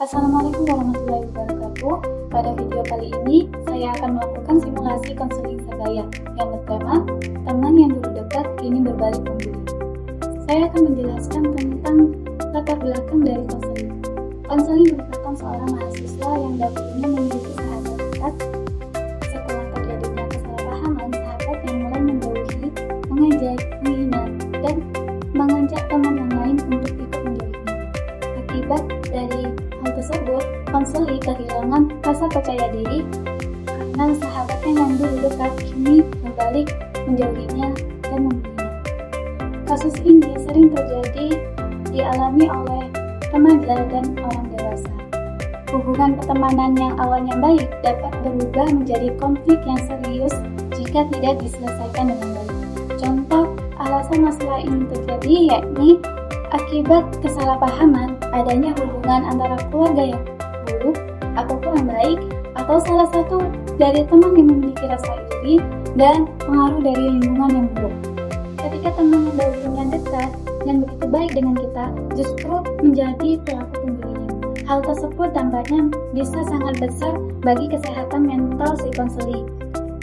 Assalamualaikum warahmatullahi wabarakatuh. Pada video kali ini, saya akan melakukan simulasi konseling sebaya yang bertema teman yang dulu dekat kini berbalik membeli. Saya akan menjelaskan tentang latar belakang dari konseling. Konseling merupakan seorang mahasiswa yang dahulunya memiliki sahabat dekat. Setelah terjadinya kesalahpahaman, sahabat yang mulai menjauhi, mengejek, menghina, dan mengajak teman yang lain untuk ikut menjauhinya. Akibat dari hal tersebut, konseling kehilangan rasa percaya diri karena sahabatnya yang dulu dekat kini berbalik menjauhinya dan membelinya. Kasus ini sering terjadi dialami oleh remaja dan orang dewasa. Hubungan pertemanan yang awalnya baik dapat berubah menjadi konflik yang serius jika tidak diselesaikan dengan baik. Contoh alasan masalah ini terjadi yakni akibat kesalahpahaman, adanya hubungan antara keluarga yang buruk atau kurang baik, atau salah satu dari teman yang memiliki rasa iri dan pengaruh dari lingkungan yang buruk. Ketika teman yang dahulunya dekat dan begitu baik dengan kita justru menjadi pelaku pembelinya. Hal tersebut dampaknya bisa sangat besar bagi kesehatan mental si konseli,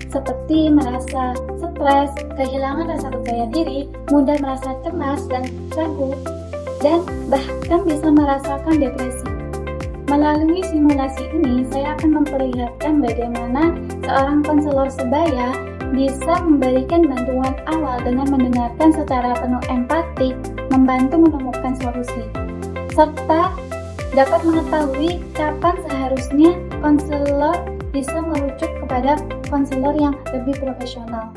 seperti merasa stres, kehilangan rasa percaya diri, mudah merasa cemas dan ragu, dan bahkan bisa merasakan depresi. Melalui simulasi ini, saya akan memperlihatkan bagaimana seorang konselor sebaya bisa memberikan bantuan awal dengan mendengarkan secara penuh empati, membantu menemukan solusi, serta dapat mengetahui kapan seharusnya konselor bisa merujuk kepada konselor yang lebih profesional.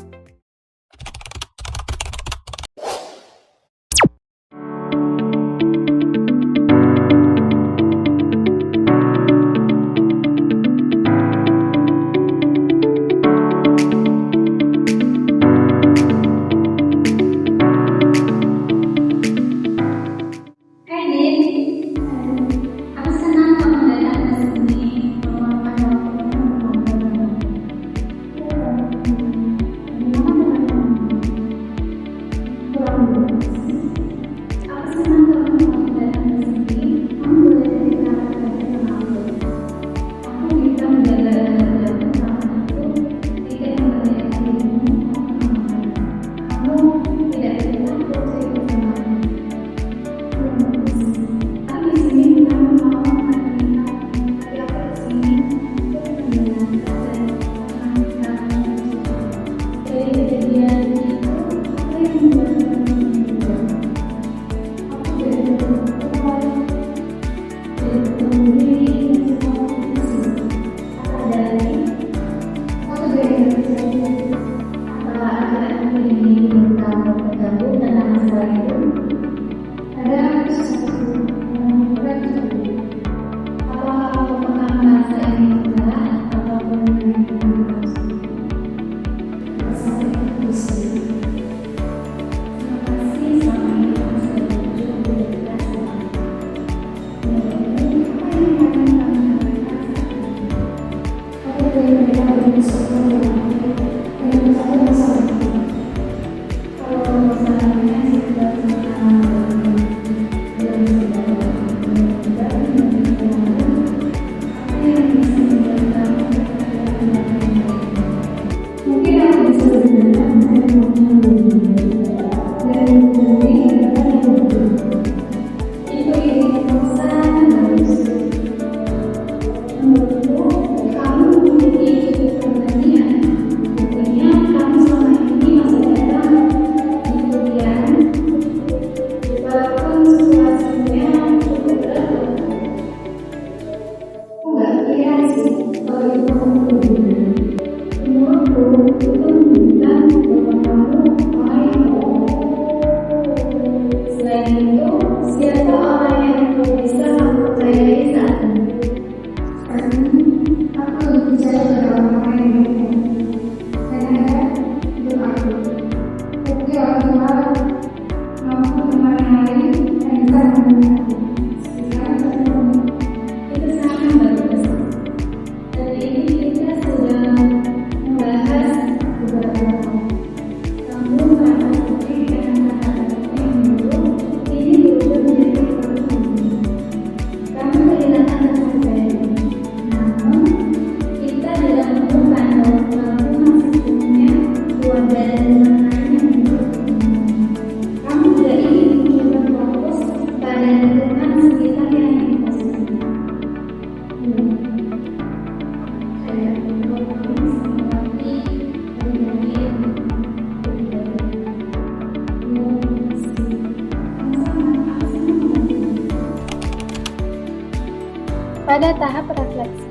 Pada tahap refleksi,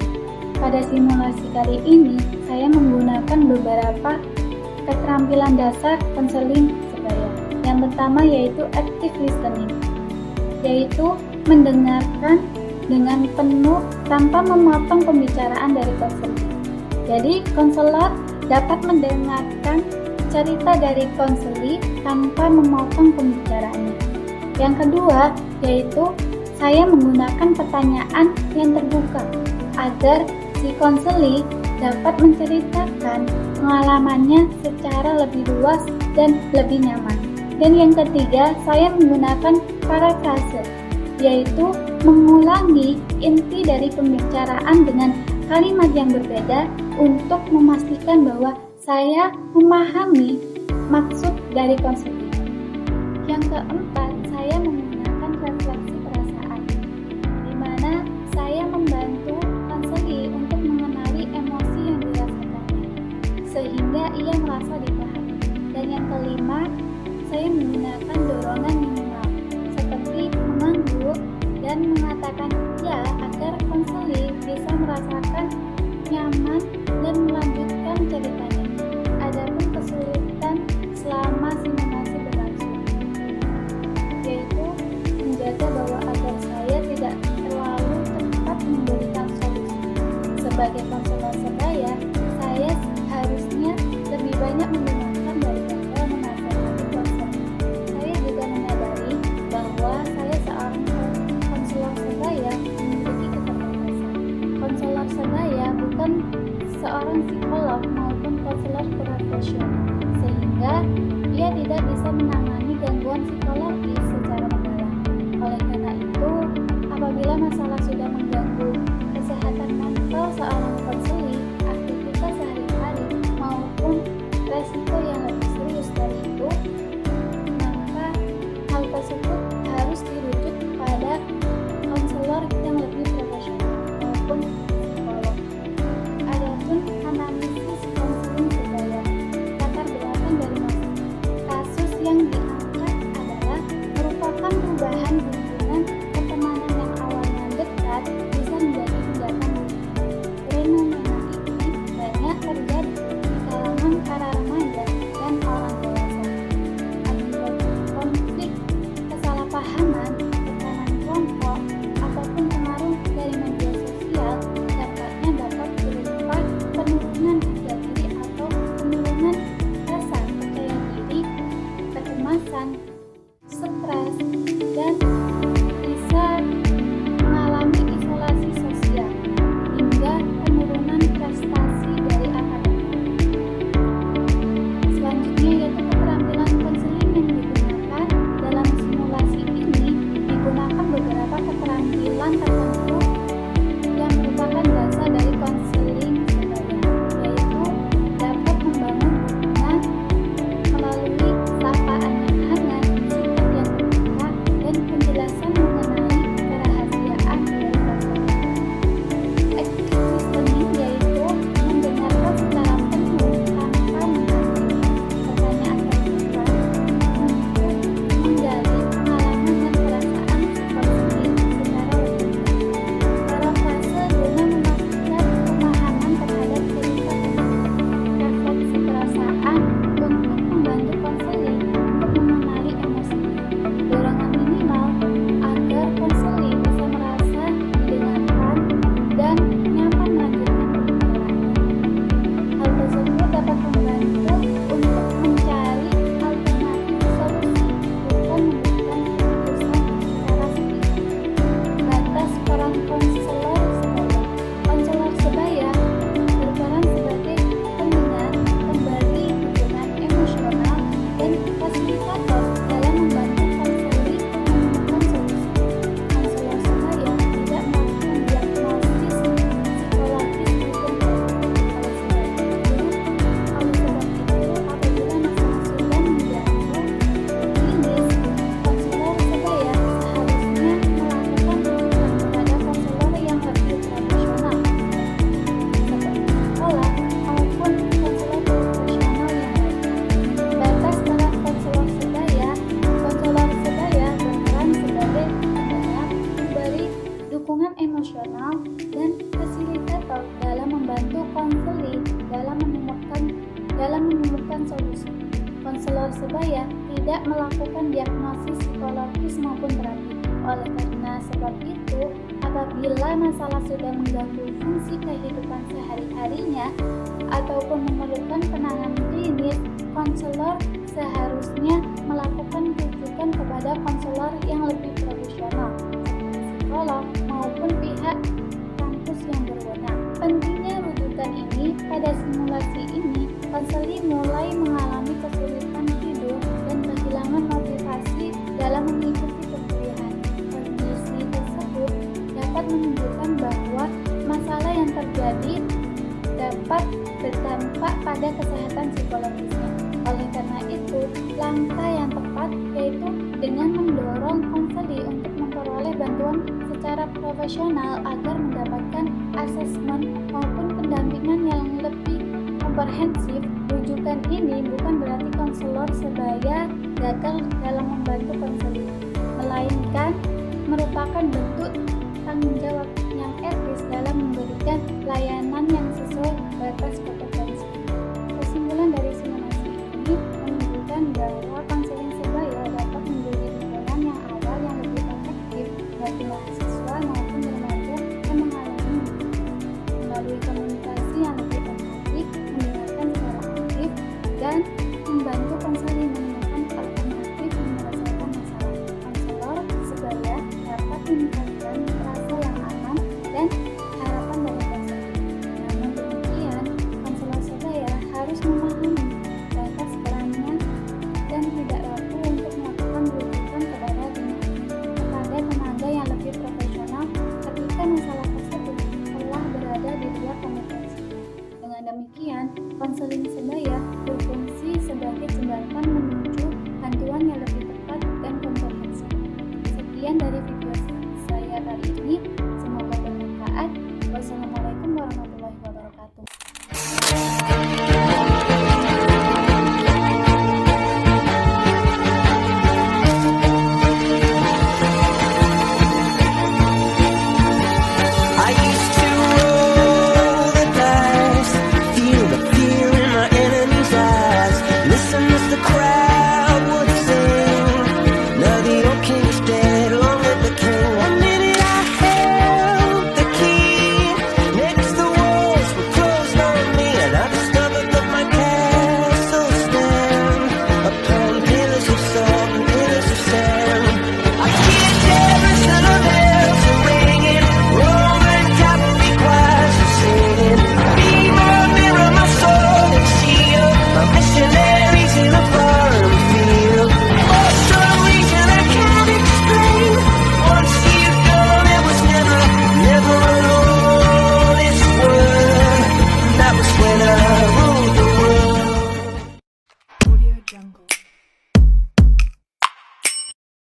pada simulasi kali ini saya menggunakan beberapa keterampilan dasar konseling sebaya. Yang pertama yaitu active listening, yaitu mendengarkan dengan penuh tanpa memotong pembicaraan dari konselor. Jadi konselor dapat mendengarkan cerita dari konseli tanpa memotong pembicaraannya. Yang kedua yaitu saya menggunakan pertanyaan yang terbuka agar si konseli dapat menceritakan pengalamannya secara lebih luas dan lebih nyaman. Dan yang ketiga, saya menggunakan parafrase, yaitu mengulangi inti dari pembicaraan dengan kalimat yang berbeda untuk memastikan bahwa saya memahami maksud dari konseli. Yang keempat, saya menggunakan refleksi perasaan, di mana saya membantu konseli untuk mengenali emosi yang dirasakannya, sehingga ia merasa dipahami. Dan yang kelima, saya menggunakan dorongan minimal, seperti mengangguk dan mengatakan ya agar konseli bisa merasakan nyaman dan melanjutkan ceritanya. Adapun kesulitan selama simulasi berlangsung, yaitu menjaga bahwa agar saya tidak terlalu cepat memberikan solusi. Sebagai konselor sebaya, saya harusnya lebih banyak mendengarkan daripada menasihati konselor. Saya juga menyadari bahwa saya seorang konselor sebaya memiliki keterbatasan. Konselor sebaya bukan seorang psikolog maupun konselor profesional, sehingga ia tidak bisa menangani gangguan psikologis secara mendalam. Oleh karena itu, apabila masalah sudah mengganggu kesehatan mental seorang konseli, aktivitas sehari-hari maupun resiko yang lebih serius dari itu, maka hal tersebut harus dirujuk pada konselor yang lebih profesional maupun psikolog. Adapun analisis konseling sebaya, latar belakang dari kasus yang diangkat adalah merupakan perubahan hubungan pertemanan yang awalnya dekat bisa menjadi tindakan hubungan. Fenomena ini banyak terjadi di kalangan para remaja dan orang dewasa. Akibat konflik, kesalahpahaman, tekanan kelompok, ataupun pengaruh dari media sosial, dampaknya dapat berupa penurunan harga diri atau penurunan rasa percaya diri, kecemasan, stres, dan bisa mengalami isolasi sosial hingga penurunan prestasi dari akademik. Selanjutnya yaitu keterampilan konseling yang digunakan dalam simulasi ini. Digunakan beberapa keterampilan tertentu yang merupakan dasar dari konseling sebaya, yaitu sebaya tidak melakukan diagnosis psikologis maupun terapi. Oleh karena sebab itu, apabila masalah sudah mengganggu fungsi kehidupan sehari-harinya ataupun memerlukan penanganan klinis, konselor seharusnya melakukan rujukan kepada konselor yang lebih profesional, psikolog maupun pihak kampus yang berwenang. Pentingnya rujukan ini, pada simulasi ini, konseli mulai mengalami kesulitan tidur dan kehilangan motivasi dalam mengikuti perkuliahan. Kondisi tersebut dapat menunjukkan bahwa masalah yang terjadi dapat berdampak pada kesehatan psikologisnya. Oleh karena itu, langkah yang tepat yaitu dengan mendorong konseli untuk memperoleh bantuan secara profesional agar mendapatkan asesmen maupun pendampingan yang lebih komprehensif. Rujukan ini bukan berarti konselor sebaya gagal dalam membantu konseli, melainkan merupakan bentuk tanggung jawab yang etis dalam memberikan layanan yang sesuai batas kompetensi. Kesimpulan dari simulasi ini menunjukkan bahwa konseling sebaya dapat menjadi dukungan yang awal yang lebih efektif bagi mahasiswa maupun remaja yang mengalami melalui komunikasi yang lebih empatik, mendengarkan secara aktif, dan membantu konseling menemukan alternatif menyelesaikan masalah. Konselor sebaya dapat meningkatkan rasa yang aman dan harapan dari konseling. Namun demikian, konselor sebaya harus memahami batas perannya dan tidak ragu untuk melakukan rujukan kepada tenaga yang lebih profesional ketika masalah tersebut telah berada di luar kompetensi. Dengan demikian, konseling sebaya berfungsi sebagai jembatan menuju bantuan yang lebih tepat dan komprehensif. Sekian dari video saya kali ini, semoga bermanfaat. Wassalamualaikum warahmatullahi wabarakatuh. I used to roll the dice, feel the fear in my enemy's eyes. Listen as the crowd would sing. Now the old king is dead, long live the king. One minute I held the key, next the walls were closed on me, and I discovered that my castle stand upon pillars of salt and pillars of sand. I hear terrorists and the bells are ringing, Roman cavalry choirs are singing. Be my mirror, my sword and shield, my missionaries in a foreign field. For some reason I can't explain, once you've gone it was never, never alone. This world, that was when I ruled the world. Audio Jungle.